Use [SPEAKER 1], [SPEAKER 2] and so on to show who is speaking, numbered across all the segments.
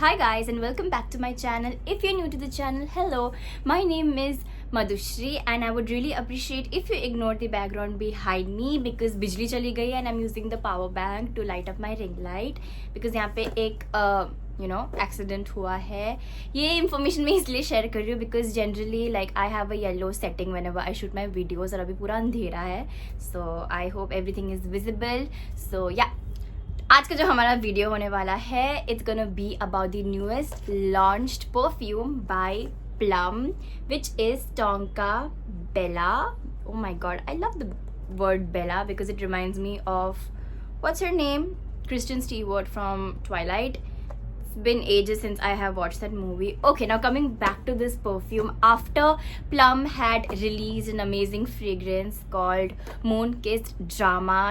[SPEAKER 1] Hi guys and welcome back to my channel. If you're new to the channel, hello, my name is Madhushri and I would really appreciate if you ignore the background behind me because बिजली चली गई and I'm using the power bank to light up my ring light because यहाँ पे एक accident हुआ है. ये information मैं इसलिए शेयर कर रही हूँ because generally like I have a yellow setting whenever I shoot my videos और अभी पूरा अंधेरा है. So I hope everything is visible. So yeah आज का जो हमारा वीडियो होने वाला है it's gonna be about the newest launched perfume by Plum, which is Tonka Bella. Oh my god, I love the word Bella because it reminds me of what's her name? Kristen Stewart from Twilight. It's been ages since I have watched that movie. Okay, now coming back to this perfume, after Plum had released an amazing fragrance called Moon Kissed Drama,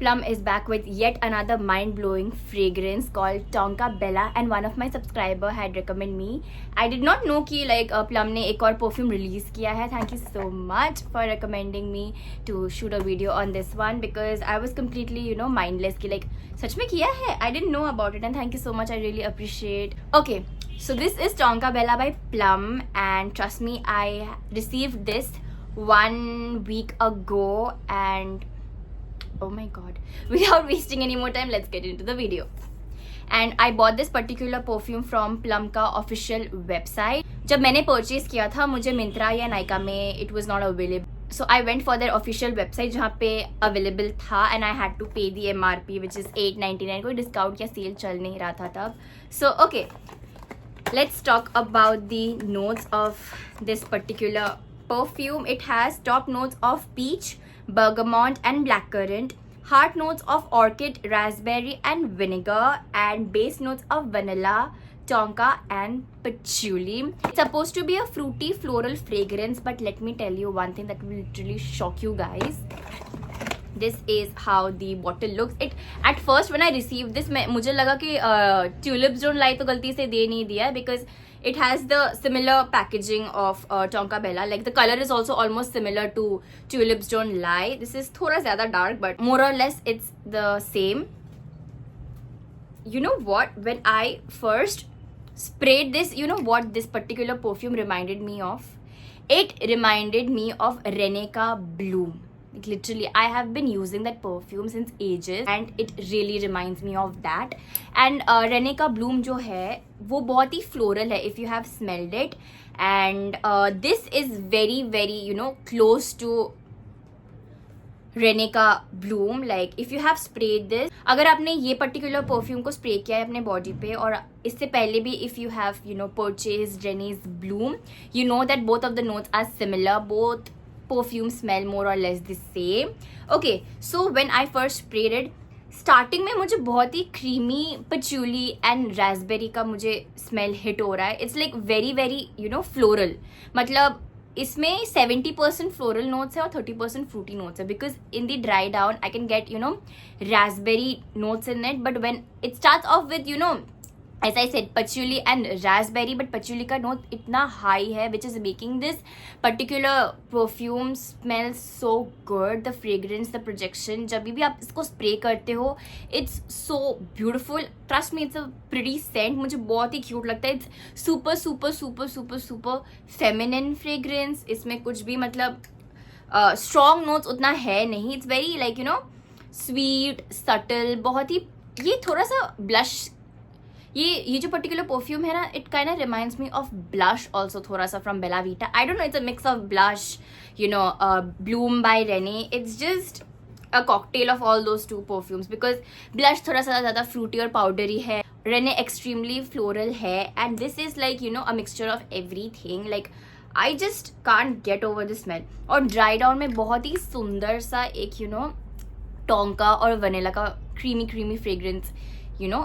[SPEAKER 1] Plum is back with yet another mind-blowing fragrance called Tonka Bella and one of my subscriber had recommended me. I did not know कि like Plum ने एक और perfume release किया है. Thank you so much for recommending me to shoot a video on this one because I was completely mindless कि like सच में किया है. I didn't know about it and thank you so much. I really appreciate. Okay, so this is Tonka Bella by Plum and trust me, I received this 1 week ago and oh my god, without wasting any more time, let's get into the video. And I bought this particular perfume from Plum का official website. जब मैंने purchase किया था मुझे मिंत्रा या नाइका में it was not available. So I went for their official website जहाँ पे available था and I had to pay the MRP which is $8.99. कोई discount या sale चल नहीं रहा था तब. So okay, let's talk about the notes of this particular perfume. It has top notes of peach, bergamot and blackcurrant, heart notes of orchid, raspberry and vinegar, and base notes of vanilla, tonka and patchouli. It's supposed to be a fruity floral fragrance, but let me tell you one thing that will literally shock you guys. This is how the bottle looks. It at first when I received this मुझे लगा कि tulips don't lie तो गलती से दे नहीं दिया because it has the similar packaging of Tonka Bella. Like the color is also almost similar to Tulips Don't Lie. This is थोड़ा ज़्यादा dark but more or less it's the same. You know what? When I first sprayed this, you know what this particular perfume reminded me of? It reminded me of Reneka Bloom. Like literally I have been using that perfume since ages and it really reminds me of that. And Reneka Bloom जो है वो बहुत ही floral है if you have smelled it. And this is very very close to Reneka Bloom. Like if you have sprayed this, अगर आपने ये particular perfume को spray किया है अपने body पे और इससे पहले भी if you have purchased Rene's Bloom, you know that both of the notes are similar. Both perfume smell more or less the same. Okay, so when I first sprayed it, starting में मुझे बहुत ही creamy patchouli and raspberry का मुझे smell hit हो रहा है. It's like very very floral. मतलब इसमें 70% floral notes है और 30% fruity notes है because in the dry down I can get raspberry notes in it, but when it starts off with as I said patchouli and raspberry, but patchouli का note इतना high है which is making this particular perfume smell so good. The fragrance, the projection, जब भी आप इसको spray करते हो it's so beautiful. Trust me, it's a pretty scent. मुझे बहुत ही cute लगता है. It's super super super super super feminine fragrance. इसमें कुछ भी मतलब strong notes उतना है नहीं. It's very like sweet, subtle. बहुत ही ये थोड़ा सा blush ये जो पर्टिकुलर परफ्यूम है ना it kind of reminds me of blush also थोड़ा सा from Bella Vita. I don't know, it's a mix of blush bloom by Renee. It's just a cocktail of all those two perfumes because blush थोड़ा सा ज़्यादा fruity और powdery है, Renee extremely floral है and this is like a mixture of everything. Like I just can't get over the smell. और dry down में बहुत ही सुंदर सा एक टोंका और वनीला का क्रीमी फ्रेग्रेंस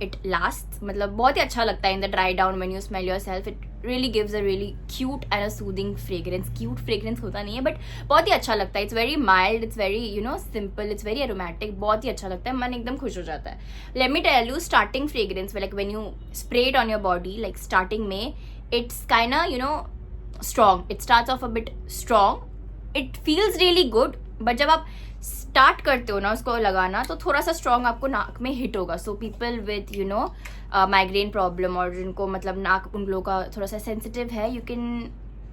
[SPEAKER 1] it lasts. मतलब बहुत ही अच्छा लगता है in the dry down when you smell yourself. It really gives a really cute and a soothing fragrance. Cute fragrance होता नहीं है but बहुत ही अच्छा लगता है. It's very mild, it's very simple, it's very aromatic. बहुत ही अच्छा लगता है, मन एकदम खुश हो जाता है. Let me tell you, starting fragrance like when you spray it on your body, like starting में it's kinda strong. It starts off a bit strong. It feels really good but जब आप स्टार्ट करते हो ना उसको लगाना तो थोड़ा सा स्ट्रॉन्ग आपको नाक में हिट होगा. So people with migraine problem और जिनको मतलब नाक उन लोगों का थोड़ा सा सेंसिटिव है, you can,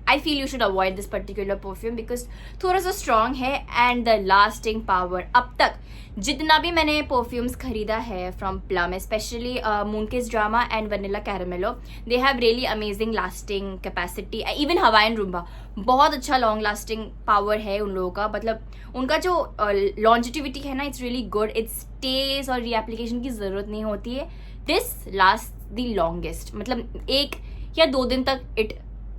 [SPEAKER 1] I feel you should avoid this particular perfume because थोड़ा सा strong है and the lasting power. अब तक जितना भी मैंने perfumes खरीदा है from Plum, especially Moonkiss Drama and Vanilla Caramello, they have really amazing lasting capacity. Even Hawaiian Rumba बहुत अच्छा long lasting power है उन लोगों का. मतलब उनका जो longevity है ना, it's really good. It stays और reapplication की ज़रूरत नहीं होती है. This lasts the longest. मतलब 1 या 2 दिन तक it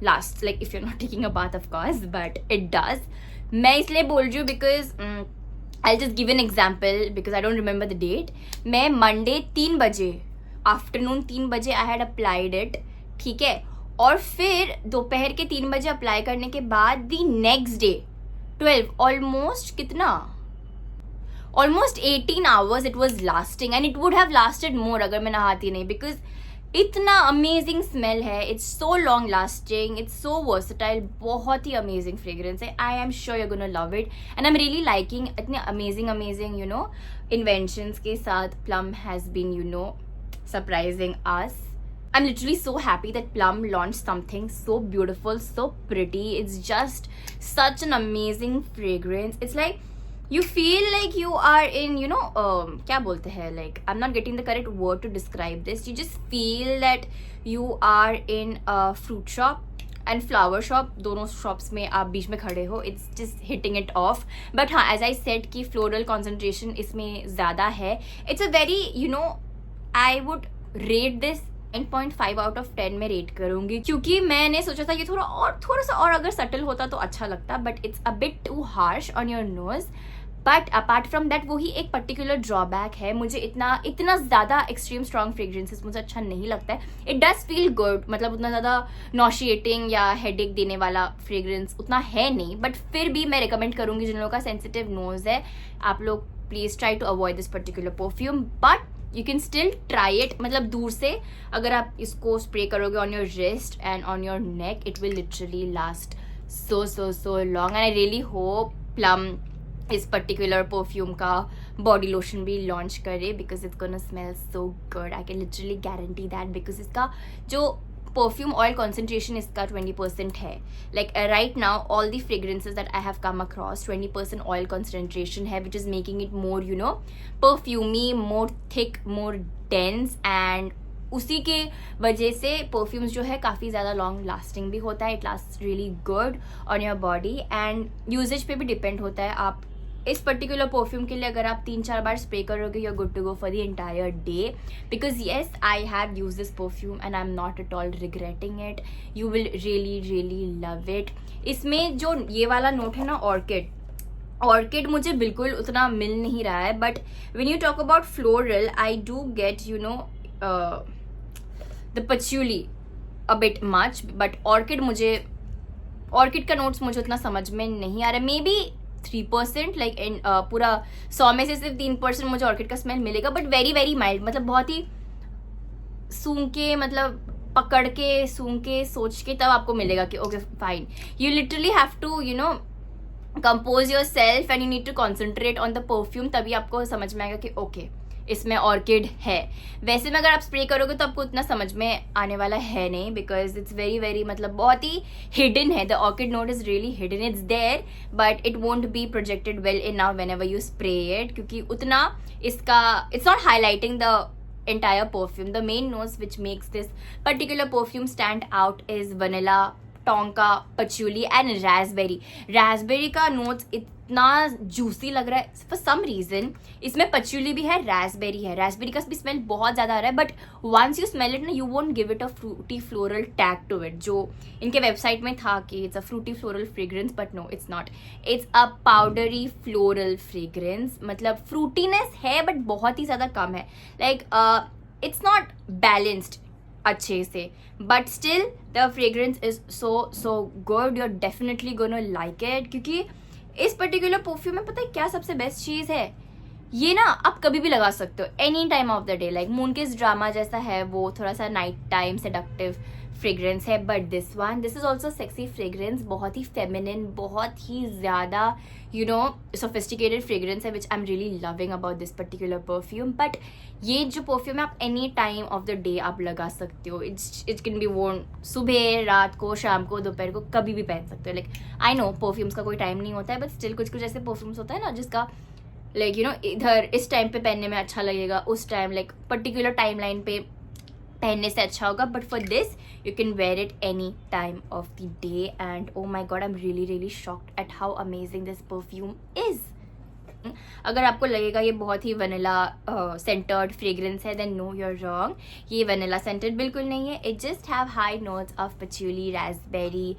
[SPEAKER 1] lasts, like if you're not taking a bath of course, but it does. मैं इसलिए बोल रही हूँ because I'll just give an example because I don't remember the date. मैं Monday 3 बजे आफ्टरनून 3 बजे I had applied it, ठीक है, और फिर दोपहर के 3 बजे अप्लाई करने के बाद the next day 12 almost कितना almost 18 hours it was lasting and it would have lasted more अगर मैं नहाती नहीं, because इतना अमेजिंग स्मेल है. It's so long lasting, it's so versatile, बहुत ही अमेजिंग फ्रेग्रेंस है. I am sure you gonna love it and I am really liking इतने amazing inventions के साथ Plum has been surprising us. I'm literally so happy that Plum launched something so beautiful, so pretty. It's just such an amazing fragrance. It's like you feel like you are in, क्या बोलते हैं, like I'm not getting the correct word to describe this. You just feel that you are in a fruit shop and flower shop. दोनों shops में आप बीच में खड़े हो. It's just hitting it off. But हाँ, as I said कि floral concentration इसमें ज़्यादा है. It's a very, I would rate this 9.5 out of 10 में रेट करूंगी, क्योंकि मैंने सोचा था ये थोड़ा सा और अगर सटल होता तो अच्छा लगता, but it's a bit too harsh on your nose. But apart from that वही एक पर्टिकुलर ड्रॉबैक है, मुझे इतना ज़्यादा एक्सट्रीम स्ट्रॉन्ग फ्रेग्रेंसेस मुझे अच्छा नहीं लगता है. इट डज फील गुड, मतलब उतना ज़्यादा नॉशिएटिंग या हेडेक देने वाला फ्रेग्रेंस उतना है नहीं, बट फिर भी मैं रिकमेंड करूंगी जिन लोगों का सेंसिटिव नोज है, आप लोग please try to avoid this particular perfume. But you can still try it, मतलब दूर से अगर आप इसको स्प्रे करोगे on your wrist and on your neck, it will literally last so long. And I really hope Plum इस particular perfume का body lotion भी लॉन्च करे, because it's gonna smell so good. I can literally guarantee that, because इसका जो perfume oil concentration इसका 20% है. Like right now all the fragrances that I have come across 20% oil concentration है, which is making it more perfumey, more thick, more dense. And उसी के वजह से perfumes जो है काफ़ी ज़्यादा लॉन्ग लास्टिंग भी होता है. It last really good on your body and usage पे भी डिपेंड होता है. आप इस पर्टिकुलर परफ्यूम के लिए अगर आप 3-4 बार स्प्रे करोगे, you are good to go for the entire day. Because yes, I have use this perfume and I am not at all regretting it. You will really love it. इसमें जो ये वाला नोट है ना, orchid मुझे बिल्कुल उतना मिल नहीं रहा है. But when you talk about floral, I do get the पचूली a bit much. But orchid का नोट्स मुझे उतना समझ में नहीं आ रहा. मे बी 3%, लाइक पूरा 100 में से सिर्फ 3% मुझे ऑर्किड का स्मेल मिलेगा. बट वेरी माइल्ड, मतलब बहुत ही सूंघ के, मतलब पकड़ के, सूंघ के, सोच के तब आपको मिलेगा कि okay fine. You literally have to compose yourself and you need to concentrate on the perfume, तभी आपको समझ में आएगा कि ओके इसमें ऑर्किड है. वैसे में अगर आप स्प्रे करोगे तो आपको उतना समझ में आने वाला है नहीं, बिकॉज इट्स वेरी मतलब बहुत ही हिडन है. The orchid note is really hidden. It's there but it won't be projected well enough whenever you spray it, क्योंकि उतना इसका it's not highlighting the entire perfume. The main notes which makes this particular perfume stand out is vanilla, tonka, patchouli and raspberry. Raspberry का notes इतना juicy लग रहा है for some reason. इसमें पचूली भी है, रास्बेरी है. रास्बेरी का भी स्मेल बहुत ज़्यादा आ रहा है, but once you smell it ना, you won't give it a fruity floral tag to it, जो इनके वेबसाइट में था कि it's a fruity floral fragrance. But no, it's not. It's a powdery floral fragrance. मतलब फ्रूटीनेस है but बहुत ही ज़्यादा कम है. लाइक इट्स नॉट बैलेंस्ड अच्छे से, but still the fragrance is so good. You are definitely gonna like it. क्योंकि इस पर्टिकुलर परफ्यूम में पता है क्या सबसे बेस्ट चीज़ है, ये ना आप कभी भी लगा सकते हो, any time of the day. Like Moonkiss Drama जैसा है वो, थोड़ा सा नाइट टाइम सेडक्टिव फ्रेग्रेंस है. But this is also sexy fragrance, बहुत ही फेमिनिन, बहुत ही ज़्यादा सोफिस्टिकेटेड फ्रेग्रेंस है, which I am really loving about this particular perfume. But ये जो परफ्यूम है आप any time of the day आप लगा सकते हो. इट कैन बी वोर्न सुबह, रात को, शाम को, दोपहर को, कभी भी पहन सकते हो. लाइक आई नो परफ्यूम्स का कोई टाइम नहीं होता है, बट स्टिल कुछ कुछ ऐसे परफ्यूम्स होता है ना जिसका लाइक इधर इस टाइम पे पहनने में अच्छा लगेगा, उस time like particular timeline पे पहनने से अच्छा होगा. But for this you can wear it any time of the day. And oh my god, I am really really shocked at how amazing this perfume is. अगर आपको लगेगा ये बहुत ही वनीला सेंटर्ड फ्रेग्रेंस है, then no you are wrong. ये vanilla centred बिल्कुल नहीं है. It just have high notes of patchouli, Raspberry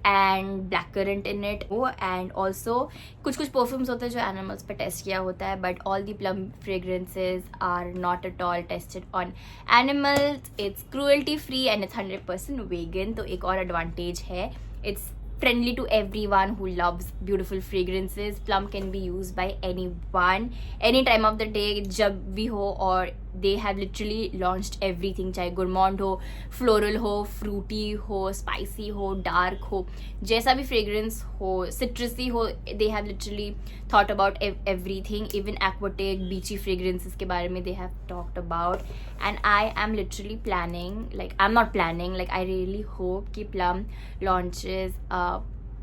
[SPEAKER 1] and black current in it. वो एंड ऑल्सो कुछ कुछ परफ्यूम्स होते हैं जो एनिमल्स पे टेस्ट किया होता है, but all the Plum fragrances are not at all tested on animals. It's cruelty free and it's 100% vegan. तो एक और एडवांटेज है, it's friendly to everyone who loves beautiful fragrances. Plum can be used by anyone, any time of the day, जब भी हो. और they have literally launched everything, चाहे gourmand हो, floral हो, fruity हो, spicy हो, dark हो, जैसा भी fragrance हो, citrusy हो, they have literally thought about everything. Even aquatic, beachy fragrances के बारे में they have talked about. And I am literally planning, like I'm not planning, like I really hope कि Plum launches a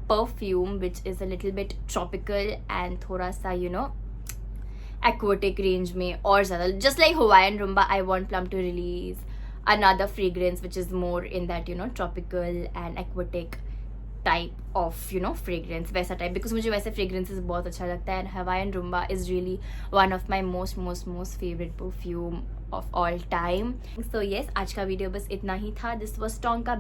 [SPEAKER 1] perfume which is a little bit tropical and थोड़ा सा aquatic range में और ज़्यादा. Just like Hawaiian Rumba, I want Plum to release another fragrance which is more in that tropical and aquatic type of fragrance, वैसा type, because मुझे वैसे fragrances बहुत अच्छा लगता है. And Hawaiian Rumba is really one of my most favorite perfume of all time. So yes, आज का video बस इतना ही था. This was Tonka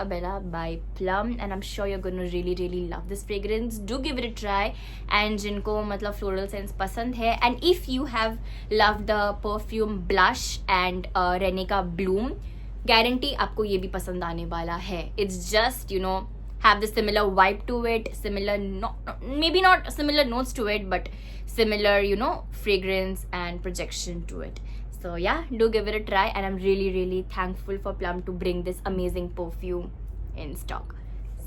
[SPEAKER 1] Bella by Plum, and I'm sure you're gonna really love this fragrance. Do give it a try. And जिनको मतलब floral scents पसंद है, and if you have loved the perfume Blush and Rene का Bloom, guarantee आपको ये भी पसंद आने वाला है. It's just have the similar vibe to it, similar maybe not similar notes to it, but similar fragrance and projection to it. So yeah, do give it a try, and I'm really thankful for Plum to bring this amazing perfume in stock.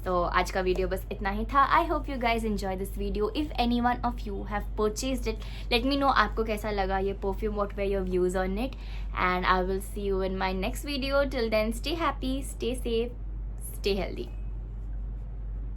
[SPEAKER 1] So आज का video बस इतना ही था. I hope you guys enjoy this video. If any one of you have purchased it, let me know आपको कैसा लगा ये perfume, what were your views on it, and I will see you in my next video. Till then, stay happy, stay safe, stay healthy.